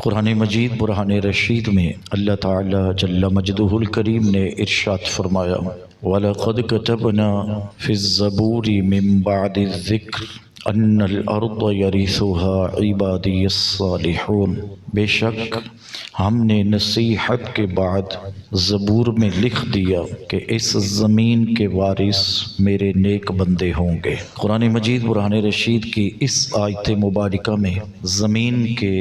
قرآن مجید برہان رشید میں اللہ تعالی جل مجدہ الکریم نے ارشاد فرمایا وَلَقَدْ كَتَبْنَا فِي الزَّبُورِ مِن بَعْدِ الذِّكْرِ أَنَّ الْأَرْضَ يَرِثُهَا عِبَادِيَ الصَّالِحُونَ، بے شک ہم نے نصیحت کے بعد زبور میں لکھ دیا کہ اس زمین کے وارث میرے نیک بندے ہوں گے۔ قرآن مجید برہان رشید کی اس آیت مبارکہ میں زمین کے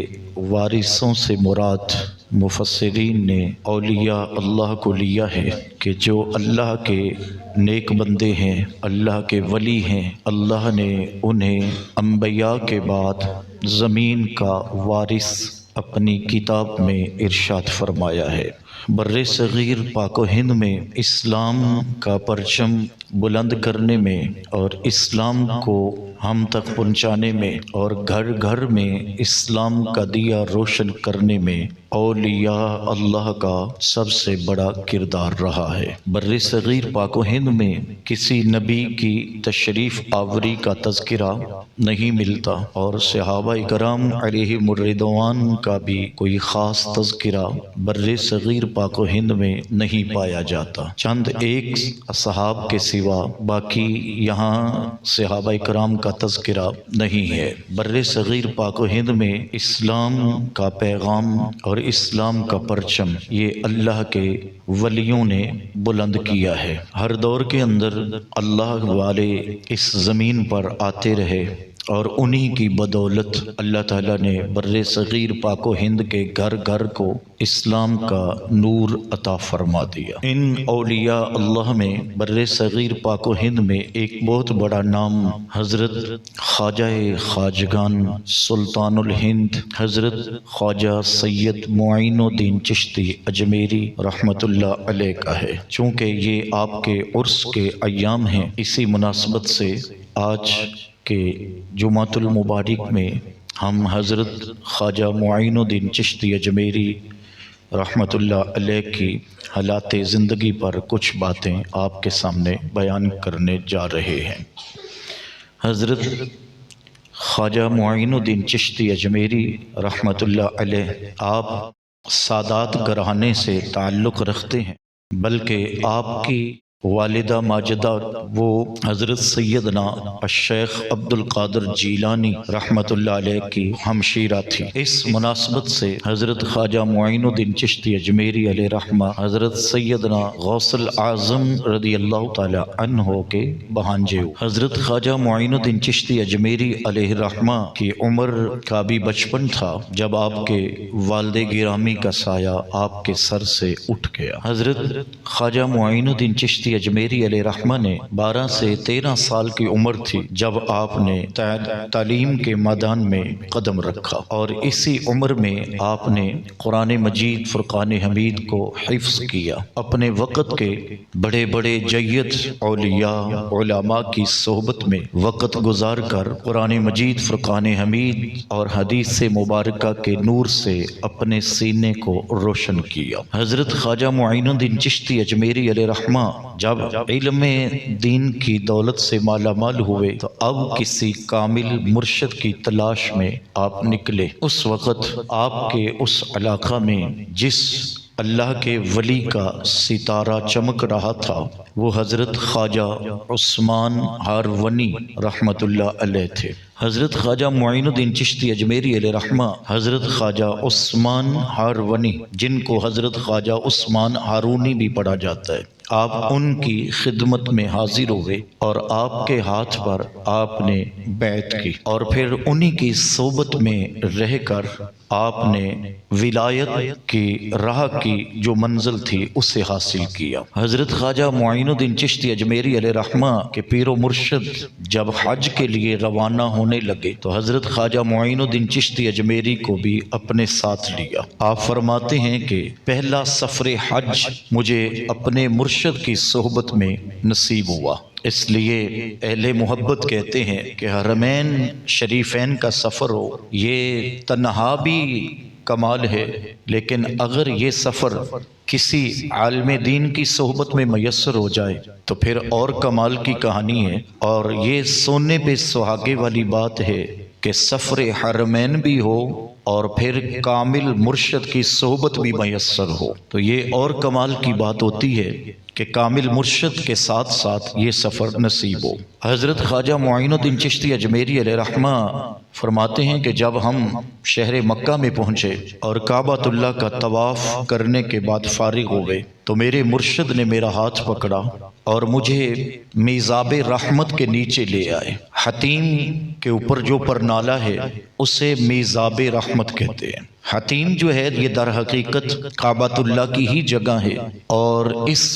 وارثوں سے مراد مفسرین نے اولیاء اللہ کو لیا ہے کہ جو اللہ کے نیک بندے ہیں، اللہ کے ولی ہیں، اللہ نے انہیں انبیاء کے بعد زمین کا وارث اپنی کتاب میں ارشاد فرمایا ہے۔ بر صغیر پاک و ہند میں اسلام کا پرچم بلند کرنے میں اور اسلام کو ہم تک پہنچانے میں اور گھر گھر میں اسلام کا دیا روشن کرنے میں اولیاء اللہ کا سب سے بڑا کردار رہا ہے۔ بر صغیر پاک و ہند میں کسی نبی کی تشریف آوری کا تذکرہ نہیں ملتا اور صحابہ کرام علیہم الرضوان کا بھی کوئی خاص تذکرہ بر صغیر پاک و ہند میں نہیں پایا جاتا۔ چند ایک اصحاب کے سوا باقی یہاں صحابہ کرام کا تذکرہ نہیں ہے۔ بر صغیر پاک و ہند میں اسلام کا پیغام اور اسلام کا پرچم یہ اللہ کے ولیوں نے بلند کیا ہے۔ ہر دور کے اندر اللہ والے اس زمین پر آتے رہے اور انہی کی بدولت اللہ تعالیٰ نے بر صغیر پاک و ہند کے گھر گھر کو اسلام کا نور عطا فرما دیا۔ ان اولیاء اللہ میں بر صغیر پاک و ہند میں ایک بہت بڑا نام حضرت خواجہ خواجگان سلطان الہند حضرت خواجہ سید معین الدین چشتی اجمیری رحمۃ اللہ علیہ کا ہے۔ چونکہ یہ آپ کے عرس کے ایام ہیں، اسی مناسبت سے آج کہ جمعۃ المبارک میں ہم حضرت خواجہ معین الدین چشتی اجمیری رحمۃ اللہ علیہ کی حالات زندگی پر کچھ باتیں آپ کے سامنے بیان کرنے جا رہے ہیں۔ حضرت خواجہ معین الدین چشتی اجمیری رحمۃ اللہ علیہ آپ سادات گھرانے سے تعلق رکھتے ہیں، بلکہ آپ کی والدہ ماجدہ وہ حضرت سیدنا الشیخ عبد القادر جیلانی رحمۃ اللہ علیہ کی ہمشیرہ تھی۔ اس مناسبت سے حضرت خواجہ معین الدین چشتی اجمیری علیہ رحمہ حضرت سیدنا غوث العظم رضی اللہ تعالی عنہ کے بھانجے ہوئے۔ حضرت خواجہ معین الدین چشتی اجمیری علیہ رحمہ کی عمر کا بھی بچپن تھا جب آپ کے والد گرامی کا سایہ آپ کے سر سے اٹھ گیا۔ حضرت خواجہ معین الدین چشتی اجمیری علیہ رحمہ نے 12 سے 13 سال کی عمر تھی جب آپ نے تعلیم کے میدان میں قدم رکھا، اور اسی عمر میں آپ نے قرآن مجید فرقان حمید کو حفظ کیا۔ اپنے وقت کے بڑے بڑے جید اولیاء علماء کی صحبت میں وقت گزار کر قرآن مجید فرقان حمید اور حدیث مبارکہ کے نور سے اپنے سینے کو روشن کیا۔ حضرت خواجہ معین الدین چشتی اجمیری علیہ رحمہ جب علم دین کی دولت سے مالا مال ہوئے تو اب کسی کامل مرشد کی تلاش میں آپ نکلے۔ اس وقت آپ کے اس علاقہ میں جس اللہ کے ولی کا ستارہ چمک رہا تھا وہ حضرت خواجہ عثمان ہارونی رحمۃ اللہ علیہ تھے۔ حضرت خواجہ معین الدین چشتی اجمیری علیہ رحمہ حضرت خواجہ عثمان ہارونی، جن کو حضرت خواجہ عثمان ہارونی بھی پڑھا جاتا ہے، آپ ان کی خدمت میں حاضر ہوئے اور آپ کے ہاتھ پر آپ نے بیعت کی، اور پھر انہی کی صحبت میں رہ کر آپ نے ولایت کی راہ کی جو منزل تھی اسے حاصل کیا۔ حضرت خواجہ معین الدین چشتی اجمیری علیہ رحمہ کے پیر و مرشد جب حج کے لیے روانہ ہونے لگے تو حضرت خواجہ معین الدین چشتی اجمیری کو بھی اپنے ساتھ لیا۔ آپ فرماتے ہیں کہ پہلا سفر حج مجھے اپنے مرشد کی صحبت میں نصیب ہوا، اس لیے اہل محبت کہتے ہیں کہ حرمین شریفین کا سفر ہو یہ تنہا بھی کمال ہے، لیکن اگر یہ سفر کسی عالم دین کی صحبت میں میسر ہو جائے تو پھر اور کمال کی کہانی ہے۔ اور یہ سونے پہ سہاگے والی بات ہے کہ سفر حرمین بھی ہو اور پھر کامل مرشد کی صحبت بھی میسر ہو، تو یہ اور کمال کی بات ہوتی ہے کہ کامل مرشد کے ساتھ ساتھ یہ سفر نصیب ہو۔ حضرت خواجہ معین الدین چشتی اجمیری علیہ رحمہ فرماتے ہیں کہ جب ہم شہر مکہ میں پہنچے اور کعبۃ اللہ کا طواف کرنے کے بعد فارغ ہو گئے تو میرے مرشد نے میرا ہاتھ پکڑا اور مجھے میزاب رحمت کے نیچے لے آئے۔ حتیم کے اوپر جو پرنالہ ہے اسے میزاب رحمت کہتے ہیں۔ حتیم جو ہے یہ در حقیقت کعبۃ اللہ کی ہی جگہ ہے، اور اس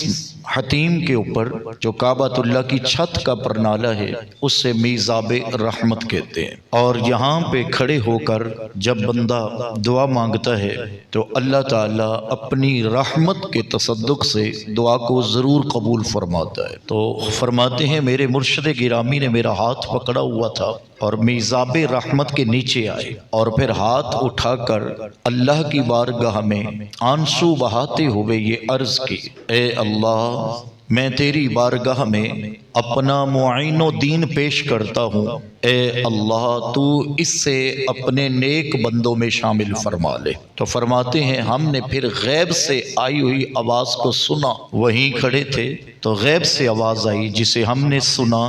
حتیم کے اوپر جو کعبۃ اللہ کی چھت کا پرنالہ ہے اسے میزاب رحمت کہتے ہیں۔ اور یہاں پہ کھڑے ہو کر جب بندہ دعا مانگتا ہے تو اللہ تعالیٰ اپنی رحمت کے تصدق سے دعا کو ضرور قبول فرماتا ہے۔ تو فرماتے ہیں میرے مرشد گرامی نے میرا ہاتھ پکڑا ہوا تھا اور میزاب رحمت کے نیچے آئے، اور پھر ہاتھ اٹھا کر اللہ کی بارگاہ میں آنسو بہاتے ہوئے یہ عرض کی، اے اللہ میں تیری بارگاہ میں اپنا معین الدین پیش کرتا ہوں، اے اللہ تو اس سے اپنے نیک بندوں میں شامل فرما لے۔ تو فرماتے ہیں ہم نے پھر غیب سے آئی ہوئی آواز کو سنا، وہیں کھڑے تھے تو غیب سے آواز آئی جسے ہم نے سنا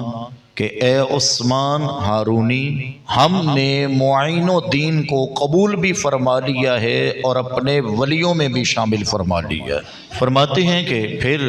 کہ اے عثمان ہارونی، ہم نے معین الدین کو قبول بھی فرما لیا ہے اور اپنے ولیوں میں بھی شامل فرما لیا ہے۔ فرماتے ہیں کہ پھر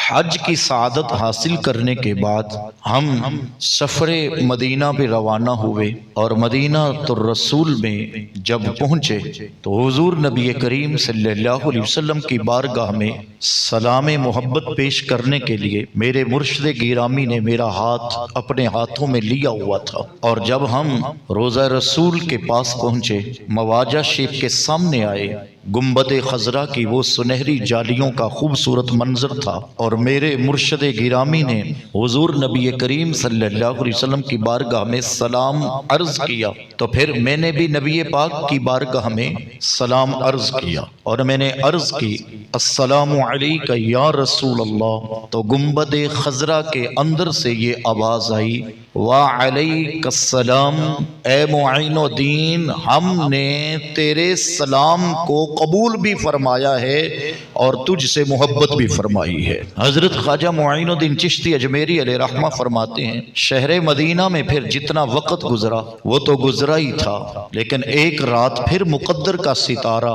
حج کی سعادت حاصل کرنے کے بعد ہم سفر مدینہ پہ روانہ ہوئے، اور مدینہ الرسول میں جب پہنچے تو حضور نبی کریم صلی اللہ علیہ وسلم کی بارگاہ میں سلام محبت پیش کرنے کے لیے میرے مرشد گرامی نے میرا ہاتھ اپنے ہاتھوں میں لیا ہوا تھا، اور جب ہم روضہ رسول کے پاس پہنچے مواجہ شیخ کے سامنے آئے، گنبد خضرا کی وہ سنہری جالیوں کا خوبصورت منظر تھا، اور میرے مرشد گرامی نے حضور نبی کریم صلی اللہ علیہ وسلم کی بارگاہ میں سلام عرض کیا، تو پھر میں نے بھی نبی پاک کی بارگاہ میں سلام عرض کیا، اور میں نے عرض کی السلام علیک یا رسول اللہ، تو گنبد خضرا کے اندر سے یہ آواز آئی وعلیک السلام، اے معین الدین ہم نے تیرے سلام کو قبول بھی فرمایا ہے اور تجھ سے محبت بھی فرمائی ہے۔ حضرت خواجہ معین الدین چشتی اجمیری علیہ رحمہ فرماتے ہیں شہر مدینہ میں پھر جتنا وقت گزرا وہ تو گزرا ہی تھا، لیکن ایک رات پھر مقدر کا ستارہ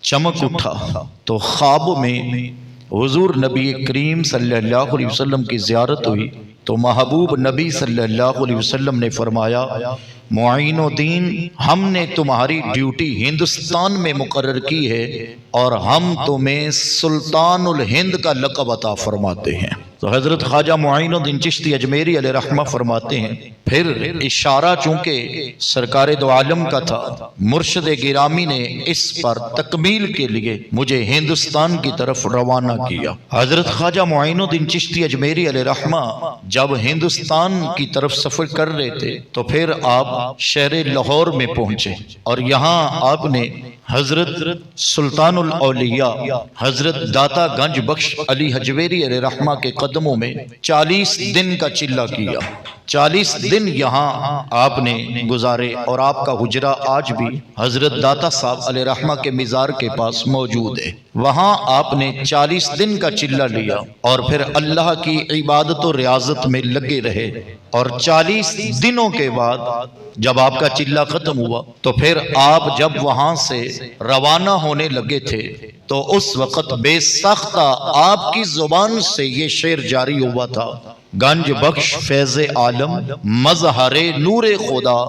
چمک اٹھا تو خواب میں حضور نبی کریم صلی اللہ علیہ وسلم کی زیارت ہوئی، تو محبوب نبی صلی اللہ علیہ وسلم نے فرمایا معین الدین ہم نے تمہاری ڈیوٹی ہندوستان میں مقرر کی ہے اور ہم تمہیں سلطان الہند کا لقب عطا فرماتے ہیں۔ تو حضرت خواجہ معین الدین چشتی اجمیری علیہ رحمہ فرماتے ہیں پھر اشارہ چونکہ سرکار دو عالم کا تھا، مرشد گرامی نے اس پر تکمیل کے لیے مجھے ہندوستان کی طرف روانہ کیا۔ حضرت خواجہ معین الدین چشتی اجمیری علیہ رحمہ جب ہندوستان کی طرف سفر کر رہے تھے تو پھر آپ شہر لاہور میں پہنچے، اور یہاں آپ نے حضرت سلطان الاولیاء حضرت داتا گنج بخش علی حجویری علیہ رحمہ کے قدموں میں 40 دن کا چلہ کیا۔ 40 دن یہاں آپ نے گزارے، اور آپ کا حجرہ آج بھی حضرت داتا صاحب علیہ رحمہ کے مزار کے پاس موجود ہے۔ وہاں آپ نے 40 دن کا چلہ لیا اور پھر اللہ کی عبادت و ریاضت میں لگے رہے، اور 40 دنوں کے بعد جب آپ کا چلہ ختم ہوا تو پھر آپ جب وہاں سے روانہ ہونے لگے تھے تو اس وقت بے ساختہ آپ کی زبان سے یہ شعر جاری ہوا تھا، گنج بخش فیض عالم مظہر نور خدا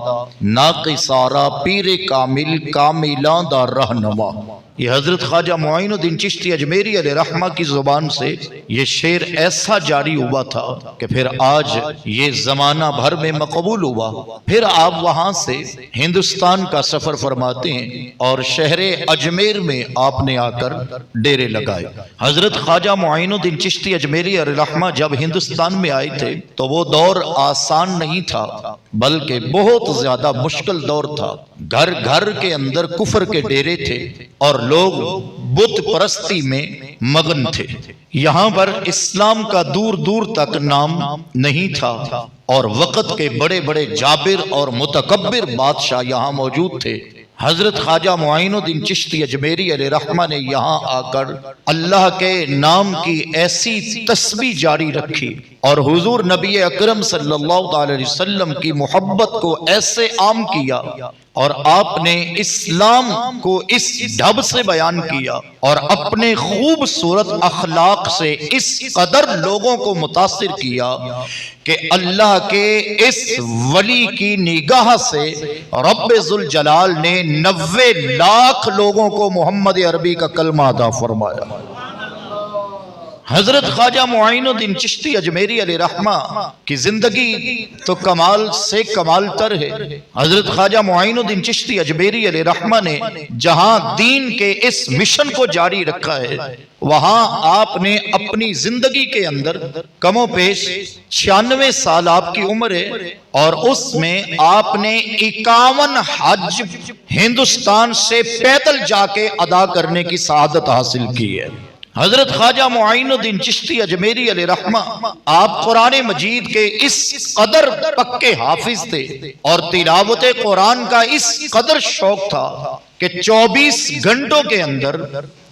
ناقصارا پیر کامل کاملاں دا رہنما۔ یہ حضرت خواجہ معین الدین چشتی اجمیری علیہ رحمہ کی زبان سے یہ شعر ایسا جاری ہوا تھا کہ پھر آج یہ زمانہ بھر میں مقبول ہوا۔ پھر آپ وہاں سے ہندوستان کا سفر فرماتے ہیں اور شہر اجمیر میں آپ نے آ کر ڈیرے لگائے۔ حضرت خواجہ معین الدین چشتی اجمیری علیہ رحمہ جب ہندوستان میں آئے تھے تو وہ دور آسان نہیں تھا، بلکہ بہت زیادہ مشکل دور تھا۔ گھر گھر کے اندر کفر کے ڈیرے تھے اور لوگ بت پرستی میں مگن تھے۔ یہاں پر اسلام کا دور دور تک نام نہیں تھا، اور وقت کے بڑے بڑے جابر اور متکبر بادشاہ یہاں موجود تھے۔ حضرت خواجہ معین الدین چشتی اجمیری علیہ رحمہ نے یہاں آ کر اللہ کے نام کی ایسی تسبیح جاری رکھی اور حضور نبی اکرم صلی اللہ علیہ وسلم کی محبت کو ایسے عام کیا، اور آپ نے اسلام کو اس ڈھب سے بیان کیا اور اپنے خوبصورت اخلاق سے اس قدر لوگوں کو متاثر کیا کہ اللہ کے اس ولی کی نگاہ سے رب ذوالجلال نے 90 لاکھ لوگوں کو محمد عربی کا کلمہ عطا فرمایا۔ حضرت خواجہ معین الدین چشتی اجمیری علیہ رحمہ کی زندگی تو کمال سے کمال تر ہے۔ حضرت خواجہ معین الدین چشتی اجمیری علیہ رحمہ نے جہاں دین کے اس مشن کو جاری رکھا ہے، وہاں آپ نے اپنی زندگی کے اندر کم و بیش 96 سال آپ کی عمر ہے، اور اس میں آپ نے 51 حج ہندوستان سے پیدل جا کے ادا کرنے کی سعادت حاصل کی ہے۔ حضرت خواجہ معین الدین چشتی اجمیری علیہ رحمہ آپ قرآن مجید کے اس قدر پکے حافظ تھے اور تلاوت قرآن کا اس قدر شوق تھا کہ 24 گھنٹوں کے اندر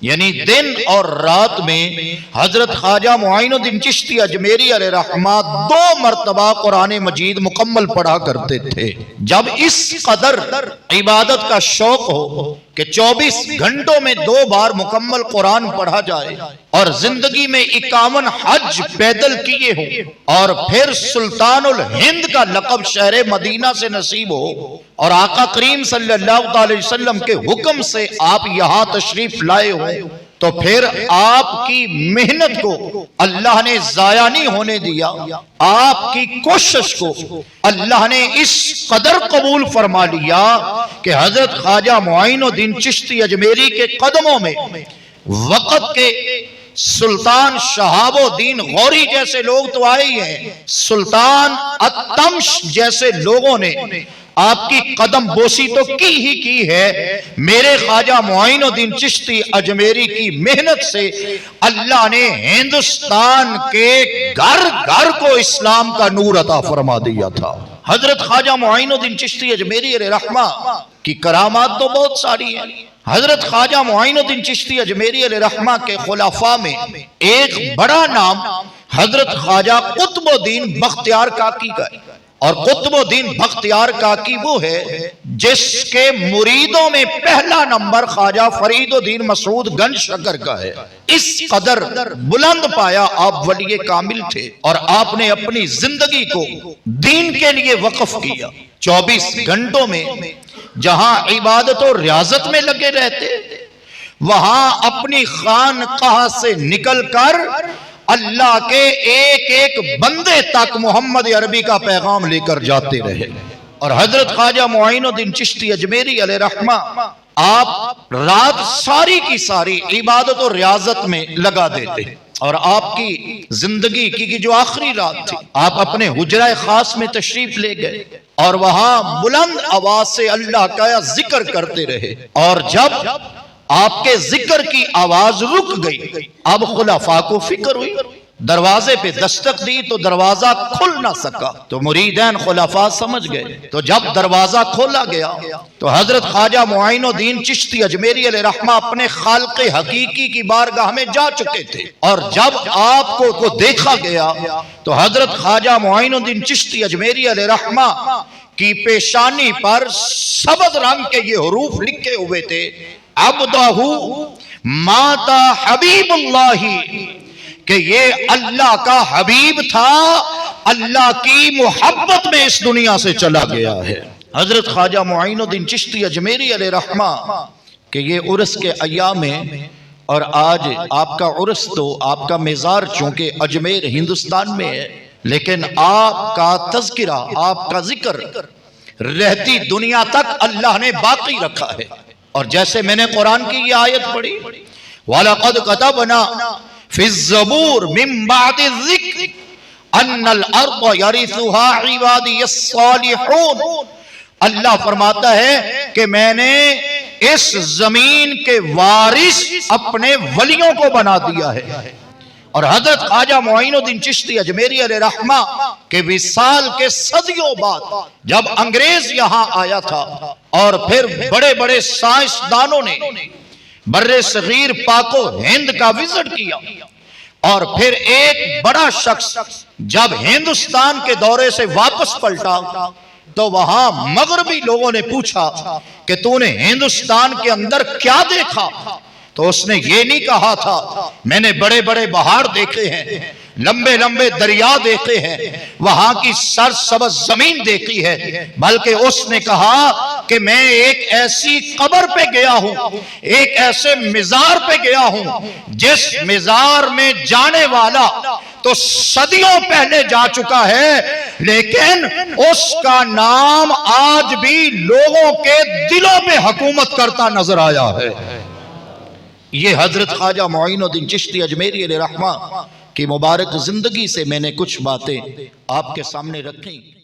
یعنی دن اور رات میں حضرت خواجہ معین الدین چشتی اجمیری علیہ رحمہ 2 مرتبہ قرآن مجید مکمل پڑھا کرتے تھے۔ جب اس قدر عبادت کا شوق ہو کہ 24 گھنٹوں میں 2 بار مکمل قرآن پڑھا جائے اور زندگی میں 51 حج پیدل کیے ہوں اور پھر سلطان الہند کا لقب شہر مدینہ سے نصیب ہو اور آقا کریم صلی اللہ علیہ وسلم کے حکم سے آپ یہاں تشریف لائے ہوں، تو پھر آپ کی محنت کو اللہ نے ضائع نہیں ہونے دیا، آپ کی کوشش کو اللہ نے اس قدر قبول فرما لیا کہ حضرت خواجہ معین الدین چشتی اجمیری کے قدموں میں وقت کے سلطان شہاب الدین غوری جیسے لوگ تو آئے ہی ہیں، سلطان التمش جیسے لوگوں نے آپ کی قدم بوسی تو کی ہے۔ میرے خواجہ معین الدین چشتی اجمیری کی محنت سے اللہ نے ہندوستان کے گھر گھر کو اسلام کا نور عطا فرما دیا تھا۔ حضرت خواجہ معین الدین چشتی اجمیری علیہ رحمہ کی کرامات تو بہت ساری ہیں۔ حضرت خواجہ معین الدین چشتی اجمیری علیہ رحمہ کے خلفاء میں ایک بڑا نام حضرت خواجہ قطب الدین بختیار کاکی کا ہے، اور قطب الدین بختیار کاکی وہ ہے جس کے مریدوں میں پہلا نمبر خواجہ فرید الدین مسعود گنج شکر کا ہے۔ اس قدر بلند پایا آپ ولی کامل تھے اور آپ نے اپنی زندگی کو دین کے لیے وقف کیا۔ 24 گھنٹوں میں جہاں عبادت و ریاضت میں لگے رہتے، وہاں اپنی خانقاہ سے نکل کر اللہ کے ایک ایک بندے تک محمد عربی کا پیغام لے کر جاتے رہے۔ اور حضرت خواجہ معین الدین چشتی اجمیری علیہ رحمہ آپ رات ساری کی ساری عبادت و ریاضت میں لگا دیتے، اور آپ کی زندگی کی جو آخری رات تھی آپ اپنے حجرہ خاص میں تشریف لے گئے اور وہاں بلند آواز سے اللہ کا ذکر کرتے رہے، اور جب آپ کے ذکر کی آواز رک گئی، اب خلفاء کو فکر ہوئی، دروازے پہ دستک دی تو دروازہ کھل نہ سکا، تو مریدین خلفاء سمجھ گئے، تو جب دروازہ کھولا گیا تو حضرت خواجہ معین الدین چشتی اجمیری علیہ رحمہ اپنے خالق حقیقی کی بارگاہ میں جا چکے تھے، اور جب آپ کو دیکھا گیا تو حضرت خواجہ معین الدین چشتی اجمیری علیہ رحمہ کی پیشانی پر سبز رنگ کے یہ حروف لکھے ہوئے تھے، عبدہ ماتا حبیب اللہ، کہ یہ اللہ کا حبیب تھا، اللہ کی محبت میں اس دنیا سے چلا گیا ہے۔ حضرت خواجہ معین الدین چشتی اجمیری علیہ رحمہ کہ یہ عرس کے ایام ہیں، اور آج آپ کا عرس تو آپ کا مزار چونکہ اجمیر ہندوستان میں ہے، لیکن آپ کا تذکرہ، آپ کا ذکر رہتی دنیا تک اللہ نے باقی رکھا ہے۔ اور جیسے میں نے قرآن کی یہ آیت پڑھی، وَلَقَدْ كَتَبْنَا فِي الزَّبُورِ مِن بَعْدِ الذِّكْرِ أَنَّ الْأَرْضَ يَرِثُهَا عِبَادِيَ الصَّالِحُونَ، اللہ فرماتا ہے کہ میں نے اس زمین کے وارث اپنے ولیوں کو بنا دیا ہے، اور حضرت خواجہ معین الدین چشتی اجمیری علیہ رحمہ کے وصال کے صدیوں بعد جب انگریز یہاں آیا تھا اور پھر بڑے بڑے سائنسدانوں نے بر صغیر پاک و ہند کا وزٹ کیا، اور پھر ایک بڑا شخص جب ہندوستان کے دورے سے واپس پلٹا تو وہاں مغربی لوگوں نے پوچھا کہ تو نے ہندوستان کے اندر کیا دیکھا؟ تو اس نے یہ نہیں کہا تھا میں نے بڑے بڑے پہاڑ دیکھے ہیں، لمبے لمبے دریا دیکھے ہیں، وہاں کی سرسبز زمین دیکھی ہے، بلکہ اس نے کہا کہ میں ایک ایسی قبر پہ گیا ہوں، ایک ایسے مزار پہ گیا ہوں جس مزار میں جانے والا تو صدیوں پہلے جا چکا ہے، لیکن اس کا نام آج بھی لوگوں کے دلوں پہ حکومت کرتا نظر آیا ہے۔ یہ حضرت خواجہ معین الدین چشتی اجمیری علیہ رحمہ کی مبارک زندگی سے میں نے کچھ باتیں آپ کے سامنے رکھیں۔